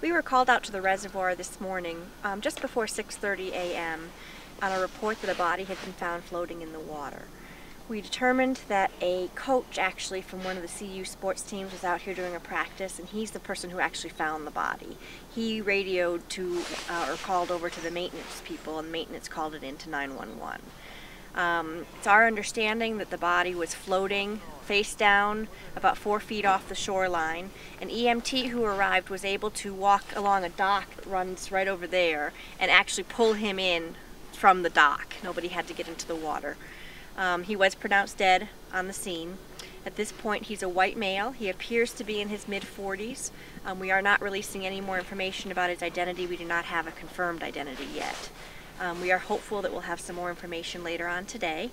We were called out to the reservoir this morning, just before 6:30 a.m. on a report that a body had been found floating in the water. We determined that a coach actually from one of the CU sports teams was out here doing a practice, and he's the person who actually found the body. He radioed to, or called over to the maintenance people, and maintenance called it into 911. It's our understanding that the body was floating face down about 4 feet off the shoreline. An EMT who arrived was able to walk along a dock that runs right over there and actually pull him in from the dock. Nobody had to get into the water. He was pronounced dead on the scene. At this point, he's a white male. He appears to be in his mid-40s. We are not releasing any more information about his identity. We do not have a confirmed identity yet. We are hopeful that we'll have some more information later on today.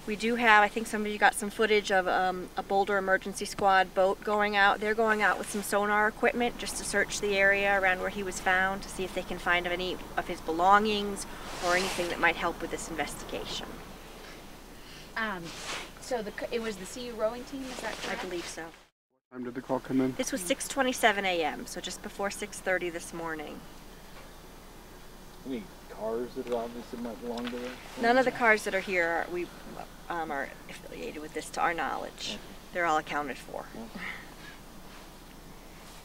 We do have, I think some of you got some footage of a Boulder Emergency Squad boat going out. They're going out with some sonar equipment just to search the area around where he was found to see if they can find any of his belongings or anything that might help with this investigation. So it was the CU rowing team, is that correct? I believe so. What time did the call come in? This was 6:27 a.m., so just before 6:30 this morning. Any cars that obviously might belong to this? None of the cars that are here are affiliated with this to our knowledge. They're all accounted for.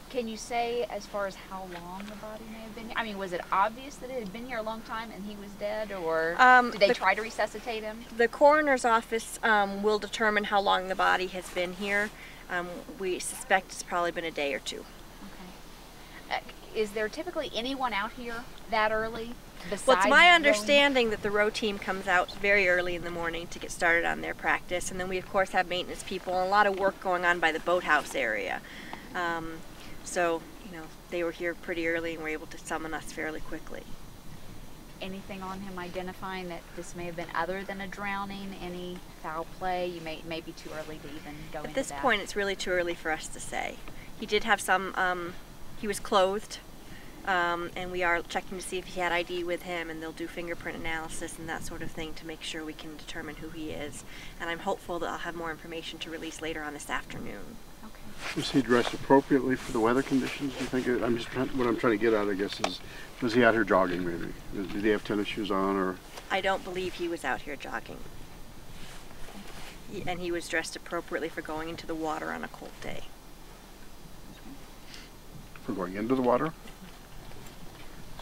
Can you say as far as how long the body may have been here? I mean, was it obvious that it had been here a long time and he was dead, or did they try to resuscitate him? The coroner's office will determine how long the body has been here. We suspect it's probably been a day or two. Okay. Is there typically anyone out here that early? Well, it's my understanding that the row team comes out very early in the morning to get started on their practice, and then we of course have maintenance people and a lot of work going on by the boathouse area. So, you know, they were here pretty early and were able to summon us fairly quickly. Anything on him identifying that this may have been other than a drowning? Any foul play? You may be too early to even go into that. At this point, it's really too early for us to say. He did have some, he was clothed, and we are checking to see if he had ID with him, and they'll do fingerprint analysis and that sort of thing to make sure we can determine who he is. And I'm hopeful that I'll have more information to release later on this afternoon. Was he dressed appropriately for the weather conditions, do you think? What I'm trying to get at, I guess, is was he out here jogging maybe? Did he have tennis shoes on, or? I don't believe he was out here jogging. And he was dressed appropriately for going into the water on a cold day. For going into the water?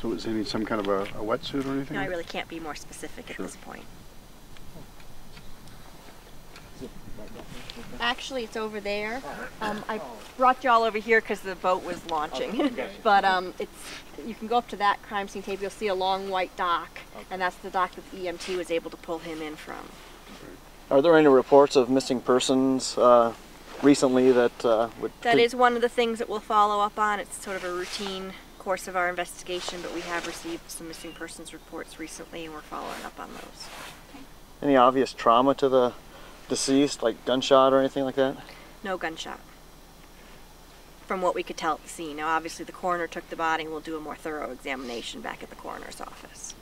So was he in some kind of a wetsuit or anything? No, I really can't be more specific at this point. Actually, it's over there. I brought you all over here because the boat was launching. But you can go up to that crime scene tape. You'll see a long white dock, and that's the dock that the EMT was able to pull him in from. Are there any reports of missing persons recently that would... That is one of the things that we'll follow up on. It's sort of a routine course of our investigation, but we have received some missing persons reports recently, and we're following up on those. Any obvious trauma to the deceased, like gunshot or anything like that? No gunshot, from what we could tell at the scene. Now obviously the coroner took the body and we'll do a more thorough examination back at the coroner's office.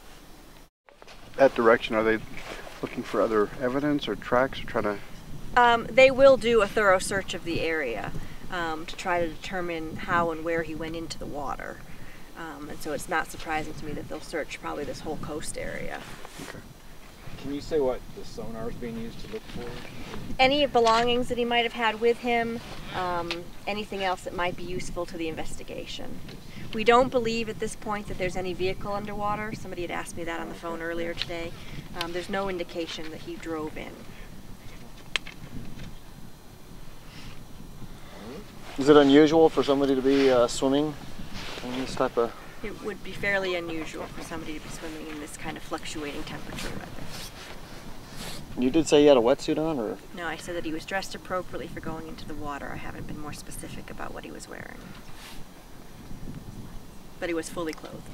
That direction, are they looking for other evidence or tracks, or trying to... They will do a thorough search of the area to try to determine how and where he went into the water. And so it's not surprising to me that they'll search probably this whole coast area. Okay. Can you say what the sonar is being used to look for? Any belongings that he might have had with him, anything else that might be useful to the investigation. We don't believe at this point that there's any vehicle underwater. Somebody had asked me that on the phone earlier today. There's no indication that he drove in. Is it unusual for somebody to be swimming in this type of... It would be fairly unusual for somebody to be swimming in this kind of fluctuating temperature weather. You did say he had a wetsuit on, or? No, I said that he was dressed appropriately for going into the water. I haven't been more specific about what he was wearing. But he was fully clothed.